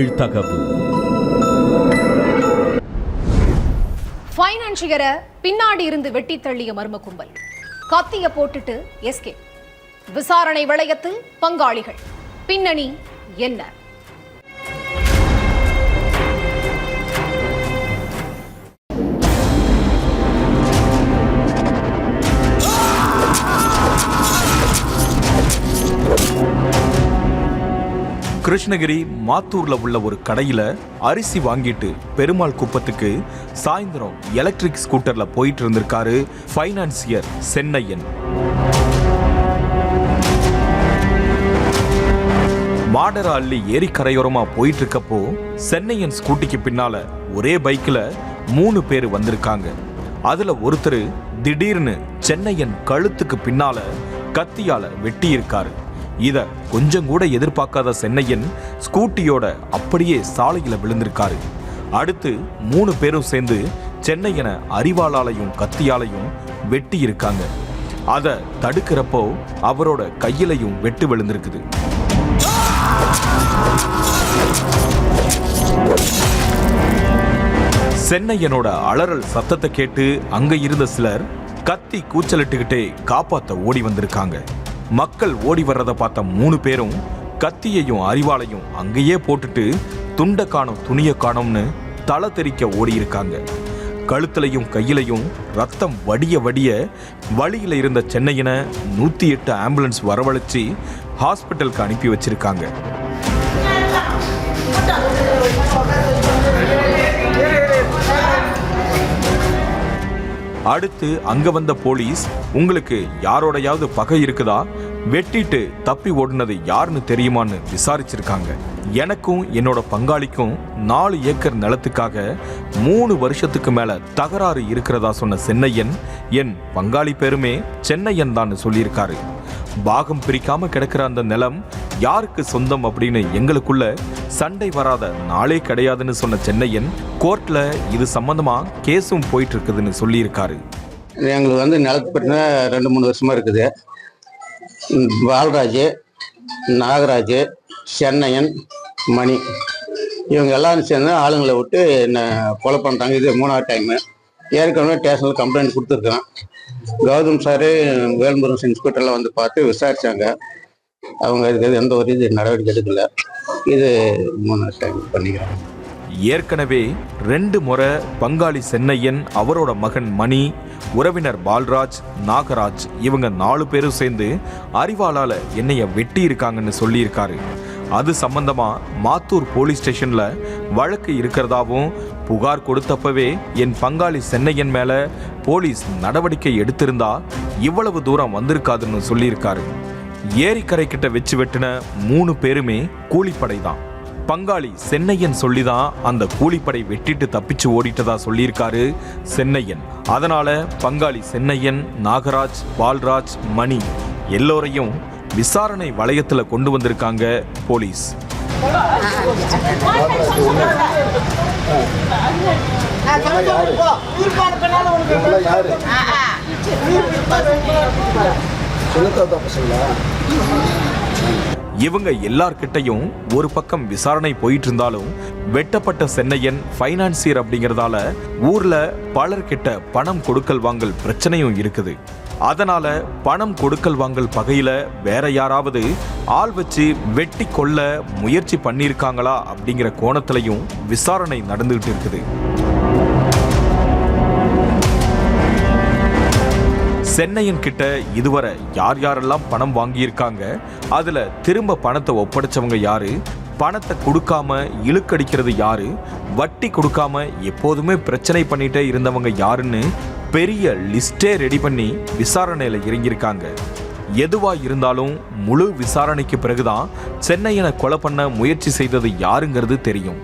நிகழ்தகவு. ஃபைனான்சியரை பின்னாடி இருந்து வெட்டி தள்ளிய மர்ம கும்பல், கத்திய போட்டுட்டு எஸ்கே. விசாரணை வளையத்தில் பங்காளிகள், பின்னணி என்ன? கிருஷ்ணகிரி மாத்தூர்ல உள்ள ஒரு கடையில அரிசி வாங்கிட்டு பெருமாள் குப்பத்துக்கு சாயந்தரம் எலக்ட்ரிக் ஸ்கூட்டர்ல போயிட்டு இருந்திருக்காரு ஃபைனான்சியர் சென்னையன். மாடர அள்ளி ஏரி கரையோரமா போயிட்டு இருக்கப்போ சென்னையன் ஸ்கூட்டிக்கு பின்னால ஒரே பைக்ல 3 பேர் வந்திருக்காங்க. அதுல ஒருத்தர் திடீர்னு சென்னையன் கழுத்துக்கு பின்னால கத்தியால வெட்டி இருக்காரு. இத கொஞ்சம் கூட எதிர்பார்க்காத சென்னையன் ஸ்கூட்டியோட அப்படியே சாலையில விழுந்திருக்காரு. அடுத்து 3 பேரும் சேர்ந்து சென்னையனை அரிவாளாலையும் கத்தியாலையும் வெட்டி இருக்காங்க. அத தடுக்கிறப்போ அவரோட கையிலையும் வெட்டு விழுந்திருக்குது. சென்னையனோட அலறல் சத்தத்தை கேட்டு அங்க இருந்த சிலர் கத்தி கூச்சலிட்டுக்கிட்டே காப்பாத்த ஓடி வந்திருக்காங்க. மக்கள் ஓடி வர்றதை பார்த்த 3 பேரும் கத்தியையும் அரிவாளையும் அங்கேயே போட்டுட்டு துண்டை காணும் துணியை காணும்னு தலை தெறிக்க ஓடி இருக்காங்க. கழுத்துலையும் கையிலையும் ரத்தம் வடிய வடிய வழியில இருந்த சென்னையனை 108 ஆம்புலன்ஸ் வரவழைச்சு ஹாஸ்பிட்டலுக்கு அனுப்பி வச்சிருக்காங்க. அடுத்து அங்க வந்த போலீஸ், உங்களுக்கு யாரோடையாவது பகை இருக்குதா, வெட்டிட்டு தப்பி ஓடுனது யாருன்னு தெரியுமான்னு விசாரிச்சிருக்காங்க. எனக்கும் என்னோட பங்காளிக்கும் 4 ஏக்கர் நிலத்துக்காக 3 வருஷத்துக்கு மேல தகராறு இருக்கிறதா சொன்ன சென்னையன், என் பங்காளி பேருமே சென்னையன் தான் சொல்லியிருக்காரு. பாகம் பிரிக்காம கிடக்கிற அந்த நிலம் யாருக்கு சொந்தம் அப்படின்னு எங்களுக்குள்ள சண்டை வராத நாளே கிடையாதுன்னு சொன்ன சென்னையன் கோர்ட்ல இது சம்பந்தமா கேஸும் போயிட்டு இருக்குதுன்னு சொல்லியிருக்காரு. எங்களுக்கு நிலத்து பற்றின 2-3 வருஷமா இருக்குது. பால்ராஜ், நாகராஜ், சென்னையன், மணி இவங்க எல்லாரும் சேர்ந்து ஆளுங்களை விட்டு என்ன கொலை பண்ணுறாங்க. இது 3ஆவது டைமு. ஏற்கனவே ஸ்டேஷனில் கம்ப்ளைண்ட் கொடுத்துருக்குறேன். கௌதம் சார், வேல்முருகன் இன்ஸ்பெக்டர்லாம் வந்து பார்த்து விசாரிச்சாங்க. அவங்க இதுக்கு எந்த ஒரு நடவடிக்கை எடுக்கல. இது 3ஆவது டைம் பண்ணிக்கிறேன். ஏற்கனவே 2 முறை பங்காளி சென்னையன், அவரோட மகன் மணி, உறவினர் பால்ராஜ், நாகராஜ் இவங்க 4 பேரும் சேர்ந்து அரிவாளால என்னைய வெட்டி இருக்காங்கன்னு சொல்லியிருக்காரு. அது சம்பந்தமா மாத்தூர் போலீஸ் ஸ்டேஷன்ல வழக்கு இருக்கிறதாவும், புகார் கொடுத்தப்பவே என் பங்காளி சென்னையன் மேல போலீஸ் நடவடிக்கை எடுத்திருந்தா இவ்வளவு தூரம் வந்திருக்காதுன்னு சொல்லியிருக்காரு. ஏரிக்கரை கிட்ட வச்சு வெட்டின 3 பேருமே கூலிப்படை தான். பங்காளி சென்னையன் சொல்லிதான் அந்த கூலிப்படை வெட்டிட்டு தப்பிச்சு ஓடிட்டதா சொல்லியிருக்காரு சென்னையன். அதனால பங்காளி சென்னையன், நாகராஜ், பால்ராஜ், மணி எல்லோரையும் விசாரணை வளையத்துல கொண்டு வந்திருக்காங்க போலீஸ். இவங்க எல்லார்கிட்டையும் ஒரு பக்கம் விசாரணை போயிட்டு இருந்தாலும் வெட்டப்பட்ட சென்னையன் ஃபைனான்சியர் அப்படிங்கறதால ஊர்ல பலர்கிட்ட பணம் கொடுக்கல் வாங்கல் பிரச்சனையும் இருக்குது. அதனால பணம் கொடுக்கல் வாங்கல் பகையில வேற யாராவது ஆள் வச்சு வெட்டி கொள்ள முயற்சி பண்ணியிருக்காங்களா அப்படிங்கிற கோணத்திலையும் விசாரணை நடந்துகிட்டு இருக்குது. சென்னையன் கிட்ட இதுவரை யார் யாரெல்லாம் பணம் வாங்கியிருக்காங்க, அதுல திரும்ப பணத்தை ஒப்படைச்சவங்க யாரு, பணத்தை கொடுக்காம இழுக்கடிக்கிறது யாரு, வட்டி கொடுக்காம எப்போதுமே பிரச்சனை பண்ணிட்டே இருந்தவங்க யாருன்னு பெரிய லிஸ்டே ரெடி பண்ணி விசாரணையில இறங்கியிருக்காங்க. எதுவா இருந்தாலும் முழு விசாரணைக்கு பிறகுதான் சென்னையனை கொலை பண்ண முயற்சி செய்தது யாருங்கிறது தெரியும்.